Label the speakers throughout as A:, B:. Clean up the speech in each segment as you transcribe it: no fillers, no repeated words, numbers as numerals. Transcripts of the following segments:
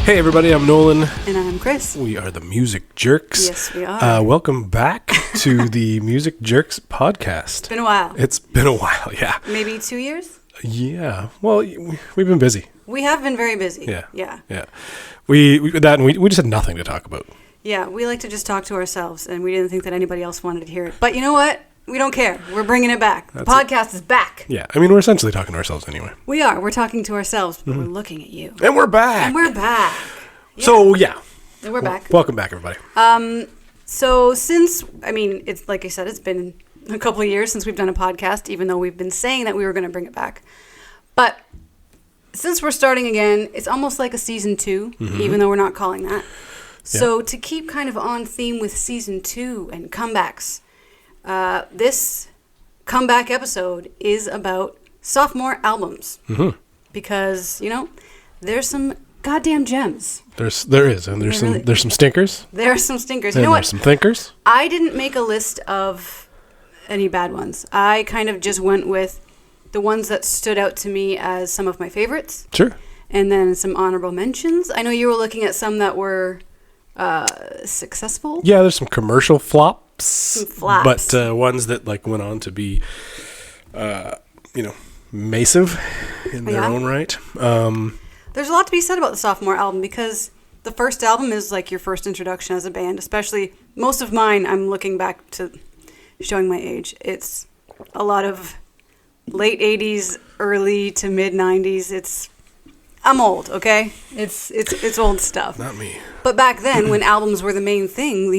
A: Hey everybody, I'm Nolan.
B: And I'm Kris.
A: We are the Music Jerks.
B: Yes, we are.
A: Welcome back to the Music Jerks podcast.
B: It's been a while.
A: It's been a while, yeah.
B: Maybe 2 years?
A: Yeah. Well, we've been busy.
B: We have been very busy.
A: Yeah. We just had nothing to talk about.
B: Yeah, we like to just talk to ourselves, and we didn't think that anybody else wanted to hear it. But you know what? We don't care. We're bringing it back. The podcast is back.
A: Yeah, I mean, we're essentially talking to ourselves anyway.
B: We are. We're talking to ourselves, but we're looking at you.
A: And we're back.
B: Yeah.
A: So, yeah.
B: And we're back.
A: Welcome back, everybody.
B: So since, it's like I said, it's been a couple of years since we've done a podcast, even though we've been saying that we were going to bring it back. But since we're starting again, it's almost like a season 2, even though we're not calling that. So to keep kind of on theme with season 2 and comebacks, this comeback episode is about sophomore albums. Because, there's some goddamn gems.
A: There is, and there's some stinkers.
B: There are some stinkers.
A: And
B: you know what?
A: There's some thinkers.
B: I didn't make a list of any bad ones. I kind of just went with the ones that stood out to me as some of my favorites.
A: Sure.
B: And then some honorable mentions. I know you were looking at some that were successful.
A: Yeah, there's some commercial flops.
B: Some flops.
A: But ones that went on to be, massive in their own right.
B: There's a lot to be said about the sophomore album because the first album is like your first introduction as a band, especially most of mine. I'm looking back to showing my age. It's a lot of late 80s, early to mid 90s. I'm old, okay? It's old stuff.
A: Not me.
B: But back then, when albums were the main thing,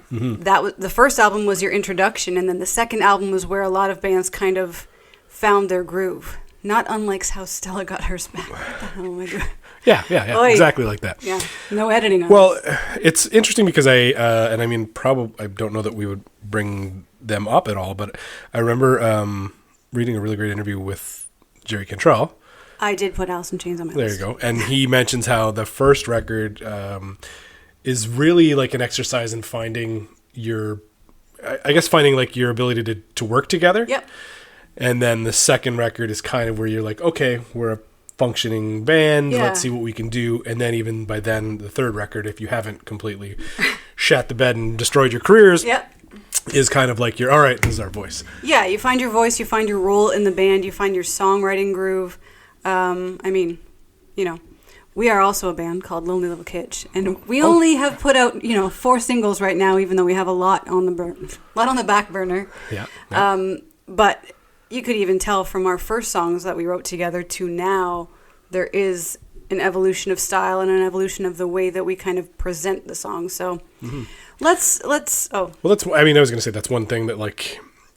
B: that was, the first album was your introduction, and then the second album was where a lot of bands kind of found their groove. Not unlike how Stella got hers back. What the hell am I doing?
A: Yeah,
B: Oy.
A: exactly like that.
B: Yeah, no editing on
A: Well,
B: this.
A: it's interesting because I don't know that we would bring them up at all, but I remember reading a really great interview with Jerry Cantrell.
B: I did put Alice in Chains on my list.
A: There you go. And he mentions how the first record is really like an exercise in finding your ability to work together.
B: Yep.
A: And then the second record is kind of where you're like, okay, we're a functioning band.
B: Yeah.
A: Let's see what we can do. And then even by then, the third record, if you haven't completely shat the bed and destroyed your careers, is kind of like, all right, this is our voice. Yeah,
B: you find your voice, you find your role in the band, you find your songwriting groove. We are also a band called Lonely Little Kitsch, and we only have put out, 4 singles right now, even though we have a lot on the back burner.
A: Yeah.
B: But you could even tell from our first songs that we wrote together to now, there is an evolution of style and an evolution of the way that we kind of present the song. So let's. Oh,
A: well, I was going to say that's one thing that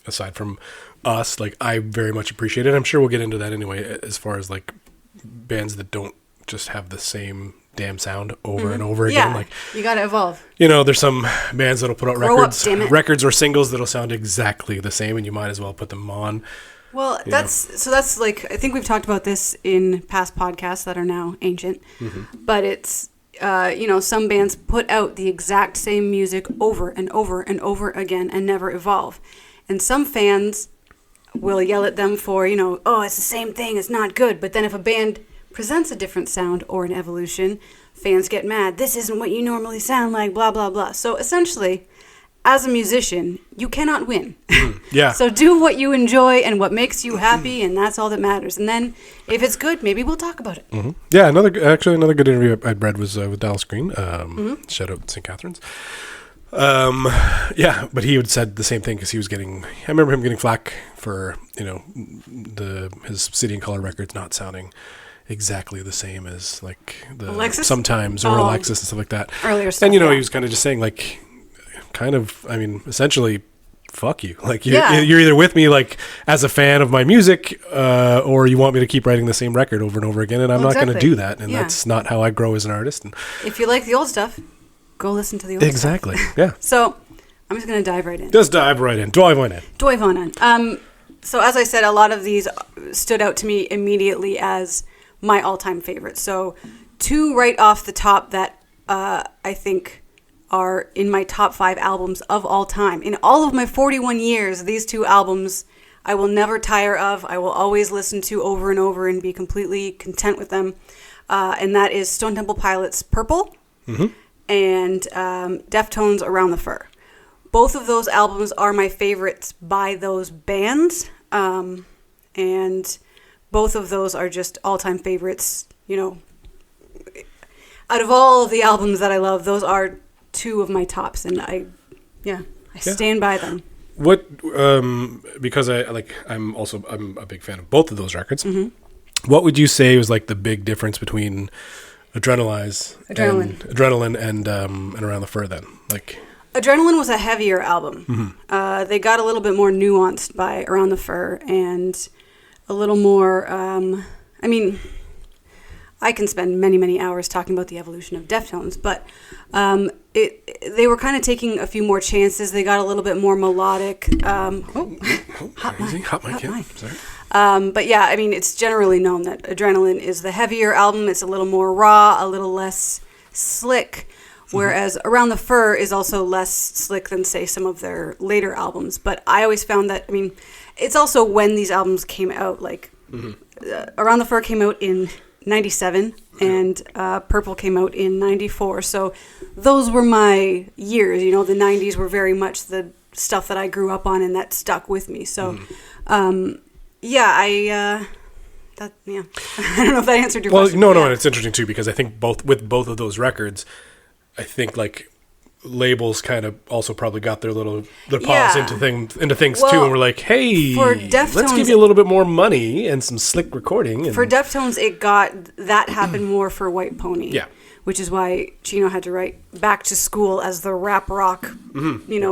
A: aside from us, I very much appreciate it. I'm sure we'll get into that anyway, as far as bands that don't just have the same damn sound over and over again.
B: Yeah, you got to evolve.
A: There's some bands that'll put out records or singles that'll sound exactly the same, and you might as well put them on.
B: Well, that's I think we've talked about this in past podcasts that are now ancient, but it's, some bands put out the exact same music over and over and over again and never evolve. And some fans will yell at them for, oh, it's the same thing, it's not good. But then if a band presents a different sound or an evolution, fans get mad. This isn't what you normally sound like, blah, blah, blah. So essentially, as a musician, you cannot win.
A: Yeah.
B: So do what you enjoy and what makes you happy, and that's all that matters. And then if it's good, maybe we'll talk about it.
A: Mm-hmm. Yeah, another good interview I'd read was with Dallas Green. Shout out St. Catharines. But he had said the same thing because I remember him getting flack for, his City and Color records not sounding exactly the same as the
B: Alexis?
A: Sometimes or Alexis and stuff like that.
B: Earlier stuff.
A: And he was kind of just saying essentially, fuck you. You're either with me as a fan of my music, or you want me to keep writing the same record over and over again, and I'm not going to do that. And that's not how I grow as an artist. And
B: if you like the old stuff, go listen to the old stuff.
A: Exactly. Yeah.
B: So I'm just going to dive right in.
A: Just dive right in. Dive on in.
B: So as I said, a lot of these stood out to me immediately as my all-time favorites. So 2 right off the top that I think are in my top 5 albums of all time. In all of my 41 years, these 2 albums I will never tire of. I will always listen to over and over and be completely content with them. and that is Stone Temple Pilots' Purple and Deftones' Around the Fur. Both of those albums are my favorites by those bands, and both of those are just all-time favorites. You know, out of all of the albums that I love, those are two of my tops, and I stand by them.
A: What because I'm a big fan of both of those records. What would you say was like the big difference between Adrenaline and Around the Fur then? Like
B: Adrenaline was a heavier album. They got a little bit more nuanced by Around the Fur and a little more I mean, I can spend many, many hours talking about the evolution of Deftones, but they were kind of taking a few more chances. They got a little bit more melodic.
A: Hot mic. Sorry.
B: But yeah, I mean, it's generally known that Adrenaline is the heavier album. It's a little more raw, a little less slick, whereas Around the Fur is also less slick than, say, some of their later albums. But I always found that, I mean, it's also when these albums came out. Like, Around the Fur came out in 97 and Purple came out in 94. So those were my years. You know, the 90s were very much the stuff that I grew up on and that stuck with me. So, I don't know if that answered your question.
A: No, and it's interesting too because I think with both of those records, I think like labels kind of also probably got their paws into things too, and we're like, hey,
B: for Deftones,
A: let's give you a little bit more money and some slick recording.
B: For Deftones, that happened more for White Pony. Yeah. Which is why Chino had to write Back to School as the rap rock,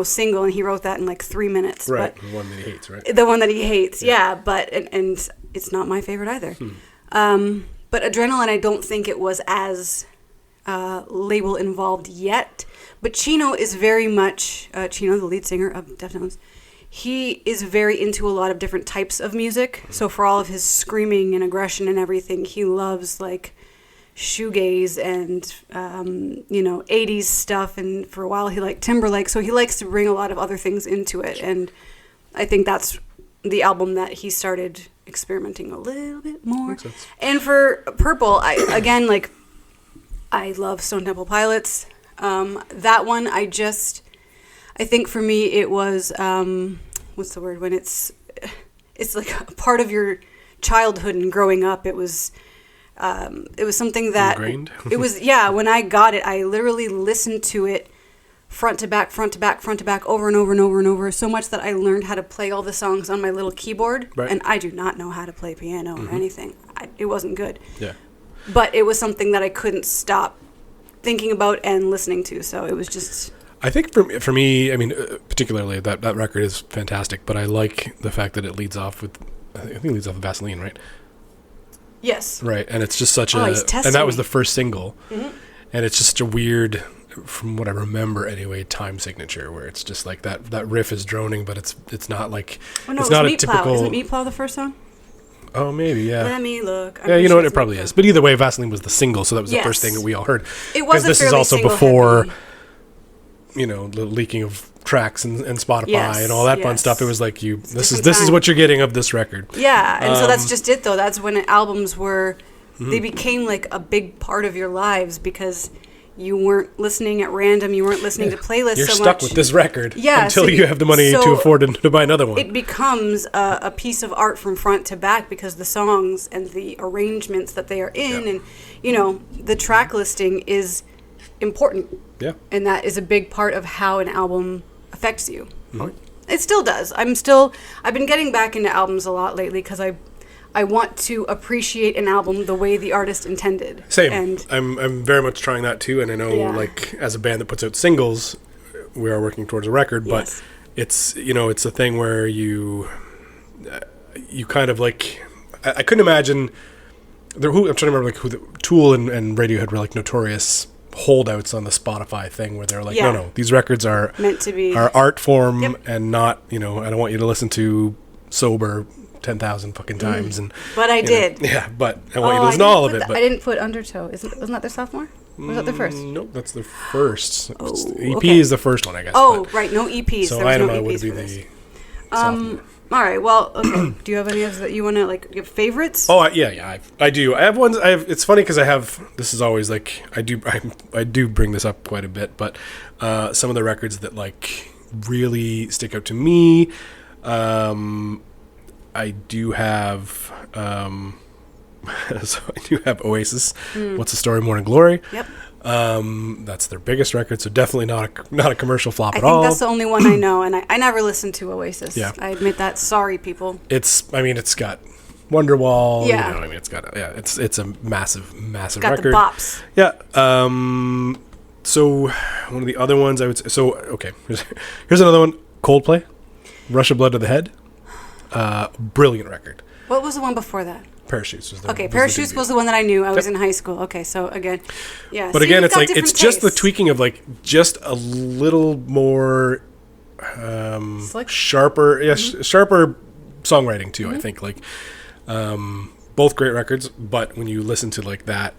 B: single, and he wrote that in like 3 minutes.
A: Right,
B: but
A: the one that he hates, right?
B: The one that he hates, yeah. But and it's not my favorite either. But Adrenaline, I don't think it was as label involved yet. But Chino is very much Chino, the lead singer of Deftones. He is very into a lot of different types of music. So for all of his screaming and aggression and everything, he loves like shoegaze and 80s stuff, and for a while he liked Timberlake, so he likes to bring a lot of other things into it, and I think that's the album that he started experimenting a little bit more. Makes sense. And for Purple, I love Stone Temple Pilots. That one I think for me it was what's the word when it's like a part of your childhood and growing up. It was something that
A: ingrained.
B: It was, yeah, when I got it, I literally listened to it front to back, over and over and over and over, so much that I learned how to play all the songs on my little keyboard. Right. And I do not know how to play piano or anything. It wasn't good. Yeah. But it was something that I couldn't stop thinking about and listening to, so it was just...
A: I think for me, I mean, particularly that record is fantastic, but I like the fact that it leads off with, I think it leads off with Vaseline, right?
B: Yes.
A: Right, and it's just such and that was the first single, and it's just a weird, from what I remember anyway, time signature where it's just like that riff is droning, but it's not like, it's not a typical...
B: Isn't Meat Plow the first song?
A: Oh, maybe, yeah.
B: Let me look.
A: Yeah, you know what, it probably is. But either way, Vaseline was the single, so that was the first thing that we all heard.
B: It was
A: this is also before, the leaking of tracks and Spotify and all that fun stuff. It was like this is what you're getting of this record.
B: Yeah, and so that's just it though. That's when albums were they became like a big part of your lives because you weren't listening at random, you weren't listening to playlists
A: You're
B: so much.
A: You're stuck with this record until you have the money to afford to buy another one.
B: It becomes a piece of art from front to back because the songs and the arrangements that they are in and the track listing is important. Yeah. And that is a big part of how an album affects you. Mm-hmm. It still does. I've been getting back into albums a lot lately because I want to appreciate an album the way the artist intended.
A: Same. And I'm very much trying that too, and I know like as a band that puts out singles, we are working towards a record, but it's it's a thing where you kind of like I couldn't imagine I'm trying to remember like who the Tool and Radiohead were like notorious holdouts on the Spotify thing where they're like, no, these records are
B: meant to be
A: art form and not, I don't want you to listen to sober 10,000 fucking times.
B: But I did.
A: Yeah, but I want you to listen to all of it. But
B: I didn't put Undertow. Wasn't that their sophomore? Or was that their first?
A: Nope, that's their first. EP is the first one, I guess.
B: Oh, right, no EPs.
A: So
B: there was
A: Inema
B: no EPs
A: would be
B: for this.
A: Sophomore.
B: All right. Well, okay. Do you have any others that you want to like give favorites?
A: Oh yeah. I do. I have ones. It's funny because I have. This is always like I do bring this up quite a bit, but some of the records that like really stick out to me. I do have. So I do have Oasis. What's the Story, Morning Glory?
B: Yep.
A: That's their biggest record, so definitely not a commercial flop at
B: I think
A: all.
B: that's the only one I know, and I never listened to Oasis.
A: Yeah.
B: I admit that. Sorry, people.
A: It's got Wonderwall.
B: Yeah.
A: You know, I mean, it's a massive
B: Got
A: record.
B: the bops.
A: Yeah. So one of the other ones I would say. So okay, here's another one. Coldplay, Rush of Blood to the Head. Brilliant record.
B: What was the one before that?
A: Parachutes was
B: Parachutes was the one that I knew. I was in high school. Okay, so again, yeah.
A: But again, it's like it's just the tweaking of like just a little more sharper, sharper songwriting too. I think like both great records, but when you listen to like that,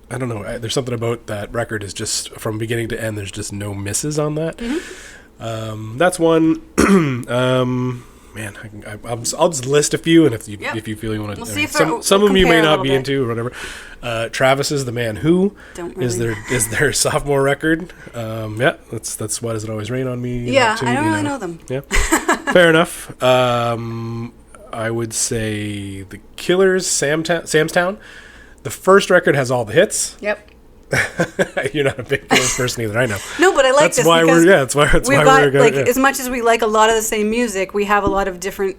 A: I don't know. There's something about that record is just from beginning to end. There's just no misses on that. That's one. Man, I'll just list a few, and if you feel you want to,
B: we'll see
A: some of them you may not be into or whatever. Travis's "The Man Who" is their sophomore record. That's "Why Does It Always Rain on Me?"
B: Yeah, I don't really know them.
A: Yeah, fair enough. I would say The Killers, Sam's Town. The first record has all the hits.
B: Yep.
A: You're not a big Killers person either, I know.
B: No, but I like
A: that's
B: this
A: why
B: because
A: that's why we're going.
B: As much as we like a lot of the same music, we have a lot of different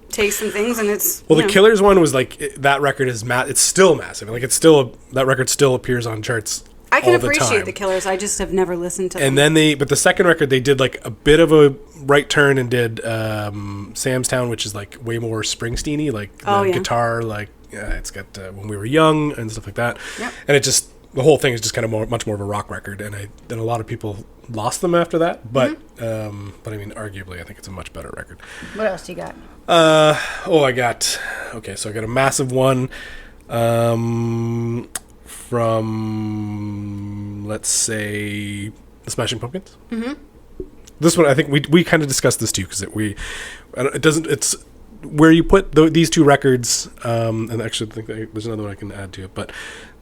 B: tastes and things, and it's
A: the Killers one was like that record is it's still massive. Like that record still appears on charts.
B: I can
A: all the
B: appreciate
A: time.
B: the Killers. I just have never listened to them.
A: And then but the second record they did like a bit of a right turn and did Sam's Town, which is like way more Springsteen-y, like the guitar, like it's got When We Were Young and stuff like that.
B: Yep.
A: And it just the whole thing is just kind of much more of a rock record, and a lot of people lost them after that. But I mean, arguably, I think it's a much better record.
B: What else do you got?
A: So I got a massive one from, let's say, the Smashing Pumpkins. This one, I think we kind of discussed this too, because it's where you put these two records, and actually I think there's another one I can add to it, but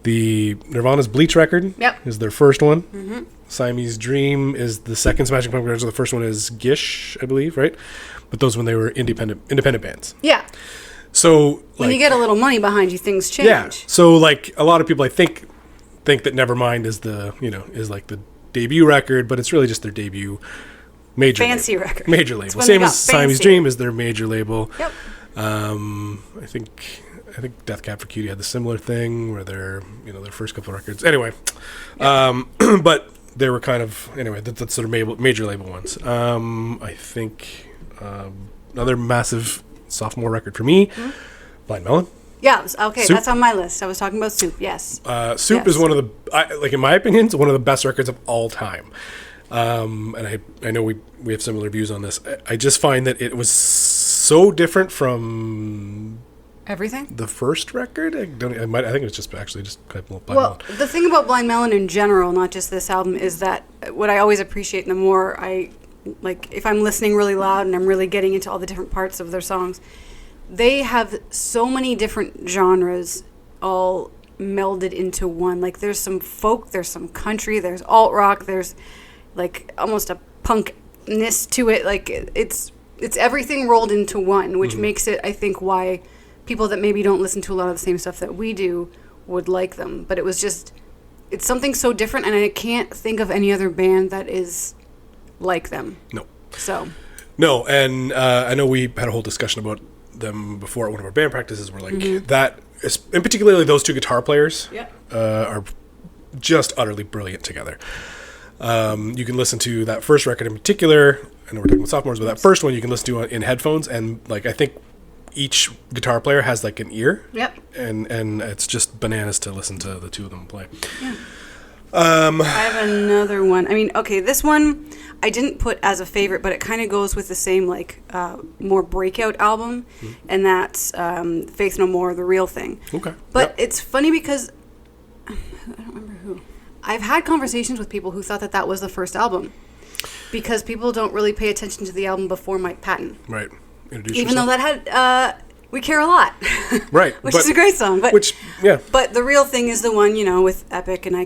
A: the Nirvana's Bleach record is their first one. Siamese Dream is the second Smashing Pumpkins record. So the first one is Gish, I believe, right? But those when they were independent bands. Yeah. So
B: when you get a little money behind you, things change.
A: Yeah. So like a lot of people, I think that Nevermind is is like the debut record, but it's really just their debut major record. Major label. Same as Siamese Dream is their major label. Yep. I think Death Cab for Cutie had the similar thing where their first couple of records. Anyway, but they were kind of that's their major label ones. I think another massive sophomore record for me, Blind Melon.
B: Yeah, okay, Soup. That's on my list. I was talking about Soup. Yes.
A: Soup is one of the in my opinion, it's one of the best records of all time. And I know we have similar views on this. I just find that it was so different from
B: everything.
A: The first record, I think it was just Blind
B: Melon.
A: The
B: thing about Blind Melon in general, not just this album, is that what I always appreciate, the more I like, if I'm listening really loud and I'm really getting into all the different parts of their songs, they have so many different genres all melded into one. Like there's some folk, there's some country, there's alt rock, there's like almost a punkness to it. Like it's everything rolled into one, which makes it, I think, why people that maybe don't listen to a lot of the same stuff that we do would like them. But it's something so different, and I can't think of any other band that is like them.
A: No, and I know we had a whole discussion about them before at one of our band practices. We're like that, and particularly those two guitar players are just utterly brilliant together. You can listen to that first record in particular. I know we're talking about sophomores, but that first one you can listen to in headphones, and like I think each guitar player has like an ear. Yep. And it's just bananas to listen to the two of them play. Yeah.
B: I have another one. I mean, okay, this one I didn't put as a favorite, but it kind of goes with the same like more breakout album, and that's Faith No More, The Real Thing. Okay. But it's funny because I don't remember who. I've had conversations with people who thought that was the first album, because people don't really pay attention to the album before Mike Patton.
A: Right. introduce
B: Even
A: yourself.
B: though that had We Care a Lot.
A: Right.
B: Which is a great song. But,
A: yeah.
B: But the real thing is the one, with Epic, and I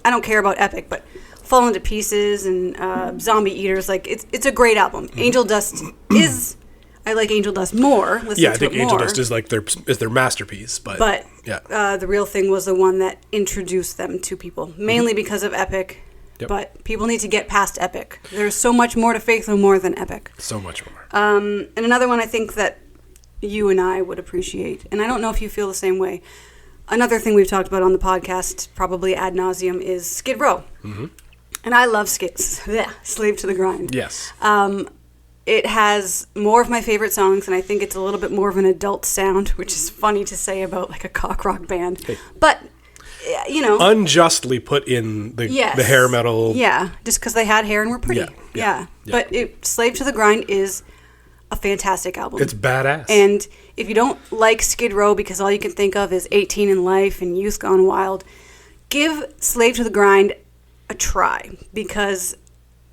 B: don't care about Epic, but Fallen to Pieces and Zombie Eaters, like, it's a great album. Angel Dust is... I like Angel Dust more.
A: I think Angel Dust is like their masterpiece. But
B: the real thing was the one that introduced them to people, mainly because of Epic. Yep. But people need to get past Epic. There's so much more to Faith No More than Epic.
A: So much more.
B: And another one I think that you and I would appreciate, and I don't know if you feel the same way. Another thing we've talked about on the podcast, probably ad nauseum, is Skid Row. Mm-hmm. And I love Slave to the Grind.
A: Yes.
B: It has more of my favorite songs, and I think it's a little bit more of an adult sound, which is funny to say about like a cock rock band. Hey. But,
A: unjustly put in the hair metal.
B: Yeah, just because they had hair and were pretty. Yeah. But Slave to the Grind is a fantastic album.
A: It's badass.
B: And if you don't like Skid Row because all you can think of is 18 in Life and Youth Gone Wild, give Slave to the Grind a try, because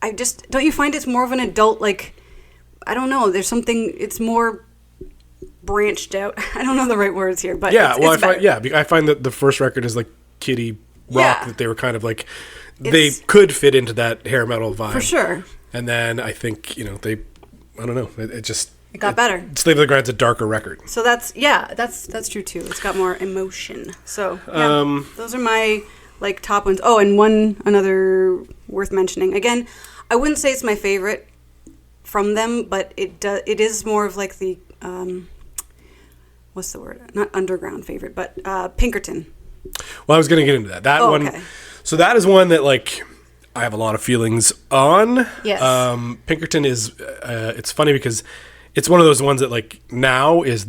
B: don't you find it's more of an adult, like, I don't know, there's something, it's more branched out. I don't know the right words here, but I find that the first record is like kiddie rock, that they were kind of like, they could fit into that hair metal vibe. For sure.
A: And then I think, I don't know, it
B: got better.
A: Slave to the Grind's a darker record.
B: So that's true too. It's got more emotion. So those are my like top ones. Oh, and another worth mentioning. Again, I wouldn't say it's my favorite from them, but it is more of like the what's the word? Not underground favorite, but Pinkerton.
A: Well, I was going to get into that. That one. Okay. So that is one that like I have a lot of feelings on.
B: Yes.
A: Pinkerton is it's funny because it's one of those ones that like now is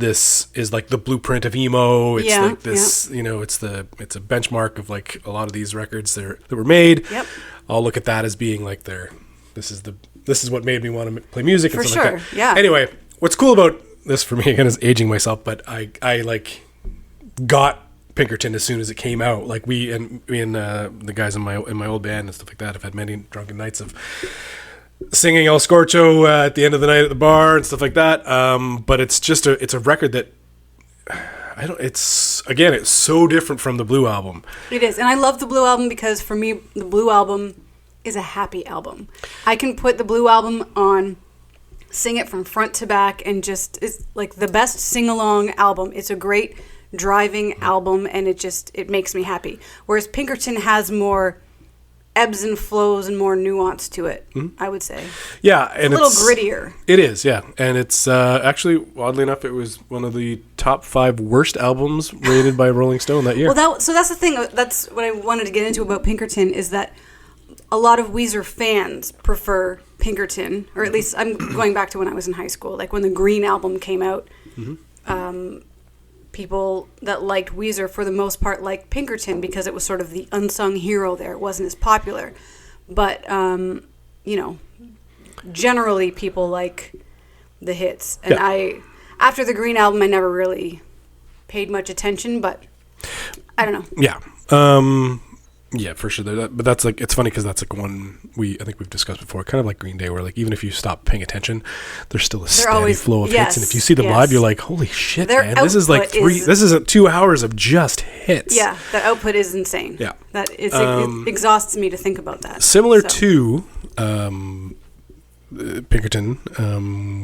A: like the blueprint of emo. It's like this, it's a benchmark of like a lot of these records that were made.
B: Yep.
A: I'll look at that as being like this is what made me want to play music and
B: stuff
A: like that.
B: For sure. Yeah.
A: Anyway, what's cool about this for me again is aging myself, but I like got Pinkerton as soon as it came out. Like me and the guys in my old band and stuff like that have had many drunken nights of singing El Scorcho at the end of the night at the bar and stuff like that. But it's just it's a record that it's so different from the Blue Album.
B: It is, and I love the Blue Album because for me the Blue Album is a happy album. I can put the Blue Album on, sing it from front to back, and it's like the best sing-along album. It's a great driving album, and it makes me happy. Whereas Pinkerton has more ebbs and flows and more nuance to it, I would say.
A: Yeah, and
B: it's a little grittier.
A: It is, yeah. And it's actually, oddly enough, it was one of the top 5 worst albums rated by Rolling Stone that year.
B: Well, so that's the thing. That's what I wanted to get into about Pinkerton, is that a lot of Weezer fans prefer Pinkerton, or at least I'm going back to when I was in high school, like when the Green Album came out. People that liked Weezer for the most part liked Pinkerton because it was sort of the unsung hero there. It wasn't as popular. But, generally people like the hits. And after the Green Album, I never really paid much attention, but I don't know.
A: Yeah. Yeah, for sure. But that's like, it's funny because that's like one I think we've discussed before, kind of like Green Day, where like even if you stop paying attention, there's still a steady flow of hits, and if you see them live, you're like, holy shit, man, this is like this is 2 hours of just hits.
B: Yeah, the output is insane. Yeah, that it exhausts me to think about that.
A: Similar to Pinkerton,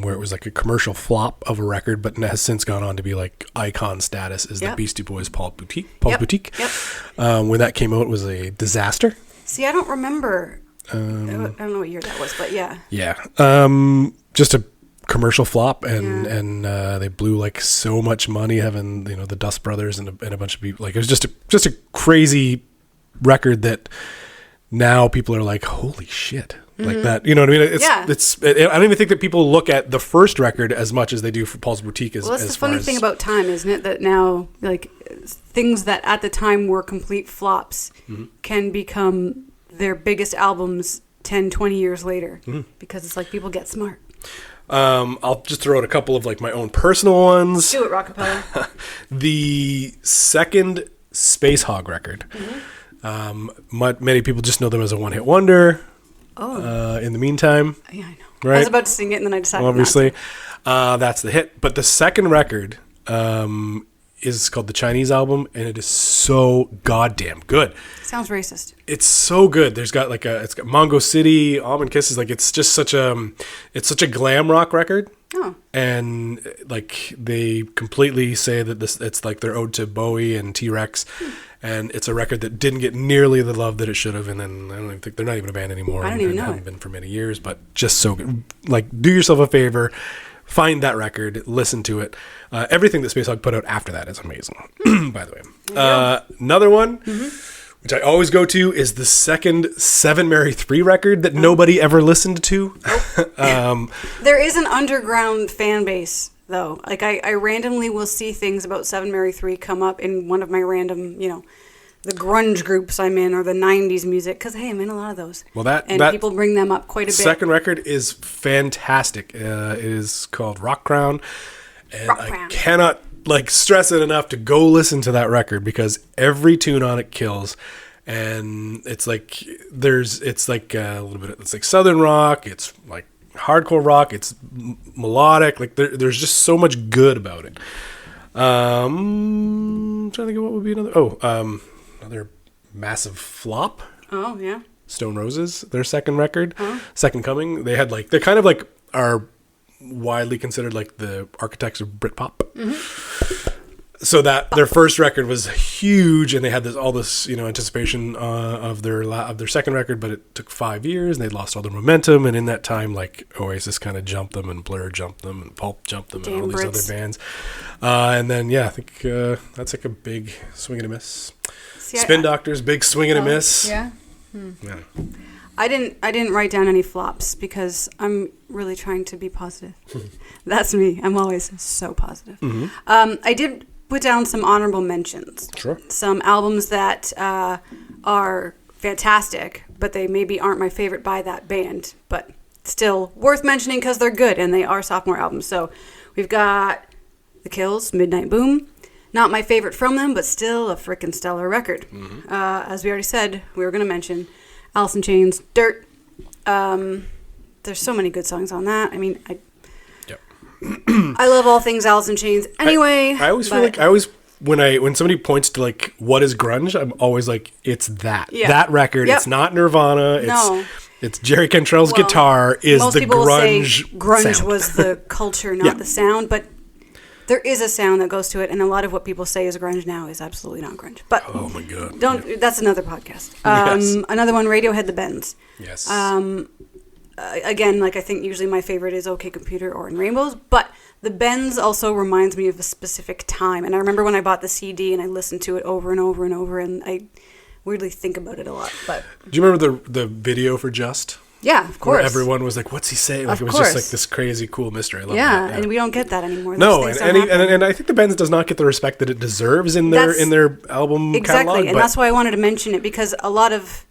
A: where it was like a commercial flop of a record, but has since gone on to be like icon status, is the Beastie Boys' Paul's Boutique.
B: Yep.
A: When that came out, it was a disaster.
B: See, I don't remember. I don't know what year that was, but yeah. Yeah.
A: Just a commercial flop, and they blew like so much money having the Dust Brothers and a bunch of people. Like it was just a crazy record that now people are like, holy shit. Like that, you know what I mean? It's. I don't even think that people look at the first record as much as they do for Paul's Boutique.
B: Well, that's the funny thing about time, isn't it? That now, like, things that at the time were complete flops can become their biggest albums 10, 20 years later, because it's like people get smart.
A: I'll just throw out a couple of like my own personal ones.
B: Do it, Rockapella.
A: The second Spacehog record. Many people just know them as a one-hit wonder. In the Meantime.
B: Yeah, I know.
A: Right?
B: I was about to sing it, and then I decided
A: obviously.
B: not to.
A: That's the hit. But the second record is called The Chinese Album, and it is so goddamn good.
B: Sounds racist.
A: It's so good. It's got Mongo City, Almond Kisses. Like, it's just such a glam rock record.
B: Oh.
A: And like they completely say that it's like their ode to Bowie and T-Rex, and it's a record that didn't get nearly the love that it should have. And then I don't even think they're not even a band anymore.
B: I don't even know.
A: Haven't been for many years, but just so good. Like, do yourself a favor, find that record, listen to it. Everything that Spacehog put out after that is amazing. By the way, another one. Mm-hmm. Which I always go to is the second Seven Mary 3 record that nobody ever listened to.
B: There is an underground fan base, though. Like, I randomly will see things about Seven Mary 3 come up in one of my random, the grunge groups I'm in, or the 90s music, because, hey, I'm in a lot of those.
A: Well, that
B: people bring them up quite a bit.
A: Second record is fantastic. It is called Rock Crown. And I cannot stress it enough to go listen to that record, because every tune on it kills. And it's like it's like a little bit, it's like southern rock, it's like hardcore rock, it's melodic, like there's just so much good about it. I'm trying to think of what would be another massive flop.
B: Oh yeah,
A: Stone Roses, their second record, Second Coming. They kind of like are widely considered like the architects of Britpop. Mm-hmm. So that their first record was huge, and they had all this anticipation of their second record, but it took 5 years, and they'd lost all their momentum. And in that time, like Oasis kind of jumped them, and Blur jumped them, and Pulp jumped them, and all these other bands. And then I think that's like a big swing and a miss. Spin Doctors, big swing and a miss.
B: Yeah.
A: Yeah.
B: I didn't write down any flops because I'm really trying to be positive. That's me. I'm always so positive. Mm-hmm. I did put down some honorable mentions.
A: Sure.
B: Some albums that are fantastic, but they maybe aren't my favorite by that band, but still worth mentioning because they're good, and they are sophomore albums. So we've got The Kills, Midnight Boom. Not my favorite from them, but still a freaking stellar record. Mm-hmm. As we already said, we were going to mention Alice in Chains, Dirt. There's so many good songs on that. I mean, I love all things Alice in Chains. Anyway,
A: I always feel like when somebody points to like what is grunge, I'm always like, it's that record. Yep. It's not Nirvana. It's Jerry Cantrell's guitar is the grunge.
B: Most people say grunge
A: sound.
B: Was the culture, not the sound, but there is a sound that goes to it, and a lot of what people say is grunge now is absolutely not grunge. But
A: oh my god,
B: that's another podcast.
A: Yes.
B: Another one, Radiohead, The Bends.
A: Yes.
B: Again, like I think usually my favorite is OK Computer or In Rainbows, but The Bends also reminds me of a specific time. And I remember when I bought the CD and I listened to it over and over and over, and I weirdly think about it a lot. But
A: do you remember the video for Just?
B: Yeah, of course.
A: Where everyone was like, "What's he saying?" Like, it was just like this crazy cool mystery. I love that. Yeah,
B: and we don't get that anymore.
A: No, and I think The Bends does not get the respect that it deserves in their album catalog.
B: Exactly, and that's why I wanted to mention it, because a lot of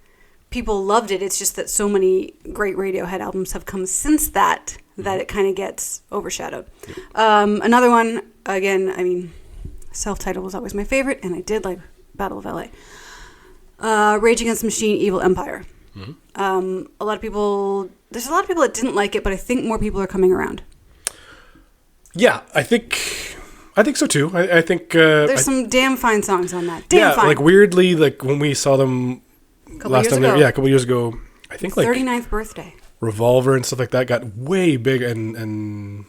B: people loved it. It's just that so many great Radiohead albums have come since that it kind of gets overshadowed. Another one, again, I mean, self-titled was always my favorite, and I did like Battle of LA. Rage Against the Machine, Evil Empire. Mm-hmm. There's a lot of people that didn't like it, but I think more people are coming around. Yeah,
A: I think so too. I think
B: there's some damn fine songs on that. Damn fine.
A: Like weirdly, like when we saw them last time, a couple years ago, I think like
B: 39th birthday.
A: Revolver and stuff like that got way big, and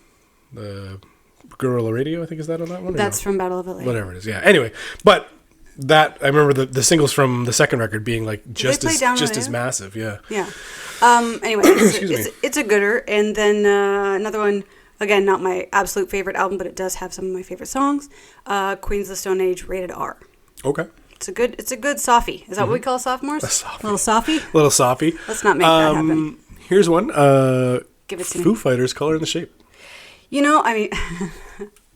A: Guerrilla Radio, I think, is that on that one?
B: That's from Battle of LA.
A: Whatever it is, yeah. Anyway, but that I remember the singles from the second record being like just as massive, yeah.
B: Yeah. Anyway, it's a gooder, and then another one. Again, not my absolute favorite album, but it does have some of my favorite songs. Queens of the Stone Age, Rated R.
A: Okay.
B: It's a good softie. Is that what we call sophomores?
A: A softie.
B: Little softie?
A: Little softie.
B: Let's not make that happen.
A: Here's one.
B: Give it to me.
A: Foo Fighters, Color and the Shape.
B: I mean,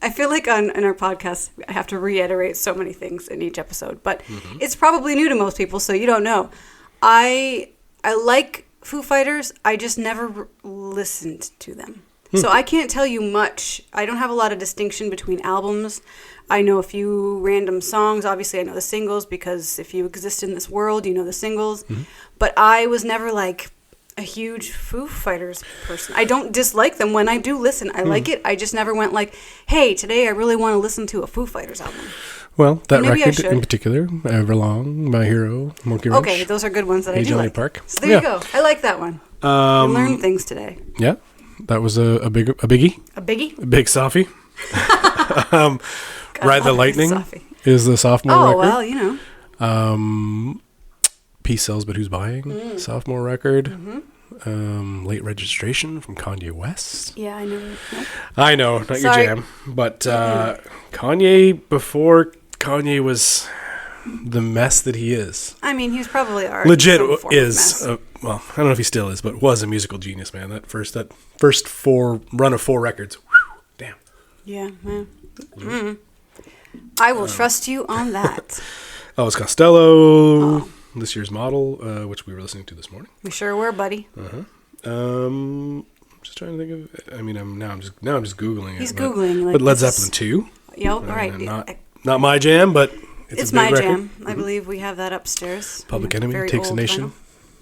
B: I feel like in our podcast, I have to reiterate so many things in each episode, but it's probably new to most people, so you don't know. I like Foo Fighters. I just never listened to them. So I can't tell you much. I don't have a lot of distinction between albums. I know a few random songs. Obviously, I know the singles, because if you exist in this world, you know the singles. Mm-hmm. But I was never like a huge Foo Fighters person. I don't dislike them when I do listen. I like it. I just never went like, hey, today I really want to listen to a Foo Fighters album.
A: Well, that record in particular, Everlong, My Hero, Monkey Wrench.
B: Okay, those are good ones that I do like.
A: Park.
B: So there you go. I like that one. I learned things today.
A: Yeah, that was a biggie.
B: A biggie?
A: A big Sophie. Ride the Lightning
B: Sophie.
A: is the sophomore record.
B: Oh, well, you know.
A: Peace Sells But Who's Buying, sophomore record. Late Registration from Kanye West.
B: Yeah, I know. Nope.
A: I know, not
B: Sorry.
A: your jam. But Kanye, before Kanye was the mess that he is.
B: I mean, he's probably already
A: Legit
B: some form of
A: is,
B: mess.
A: well, I don't know if he still is, but was a musical genius, man. That first run of 4 records. Whew, damn.
B: Yeah, man. I will trust you on that.
A: Elvis Costello, this year's model, which we were listening to this morning.
B: We sure were, buddy.
A: Just trying to think of. I mean, I'm just googling it.
B: He's googling. Like,
A: but Led Zeppelin 2.
B: Yep. All right.
A: Not my jam, but it's a
B: my
A: big record.
B: jam. I believe we have that upstairs.
A: Public
B: Very
A: Enemy, Takes a
B: old
A: Nation.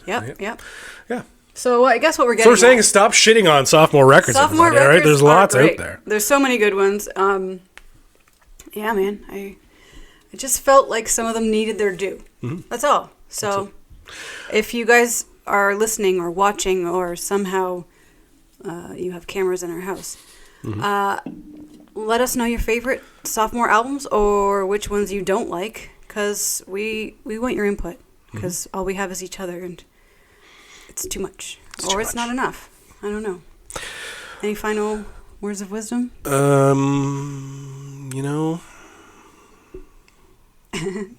B: vinyl. Yep.
A: Yeah.
B: So I guess what we're getting.
A: So we're saying is stop shitting on sophomore records.
B: Sophomore
A: everybody,
B: records.
A: Right? There's
B: are
A: lots
B: great.
A: out there.
B: There's so many good ones. Yeah, man. I just felt like some of them needed their due. That's all. So if you guys are listening or watching or somehow you have cameras in our house, let us know your favorite sophomore albums or which ones you don't like, because we want your input, because all we have is each other and it's too much. It's not enough. I don't know. Any final words of wisdom?
A: You know,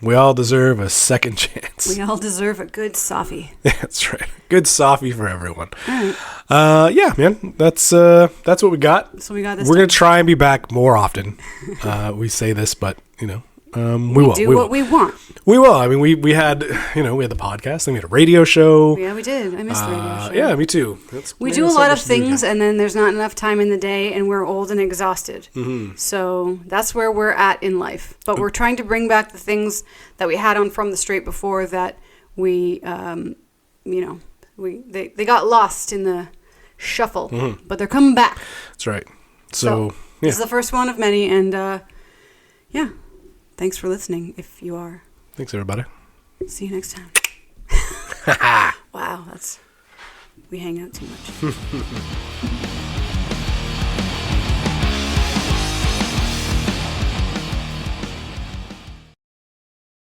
A: we all deserve a second chance.
B: We all deserve a good Sophie.
A: That's right. Good Sophie for everyone.
B: All right.
A: Yeah, man. That's what we got.
B: So we got this.
A: We're gonna try and be back more often. We say this, but we will.
B: Do what we want.
A: We will. I mean, we had we had the podcast, then we had a radio show.
B: Yeah, we did. I missed the radio show.
A: Yeah, me too.
B: We do a lot of things, and then there's not enough time in the day, and we're old and exhausted. So that's where we're at in life. But we're trying to bring back the things that we had on From the Straight before that we, they got lost in the shuffle, but they're coming back.
A: That's right. So
B: this is the first one of many, and yeah, thanks for listening. If you are.
A: Thanks, everybody.
B: See you next time. Wow, we hang out too much.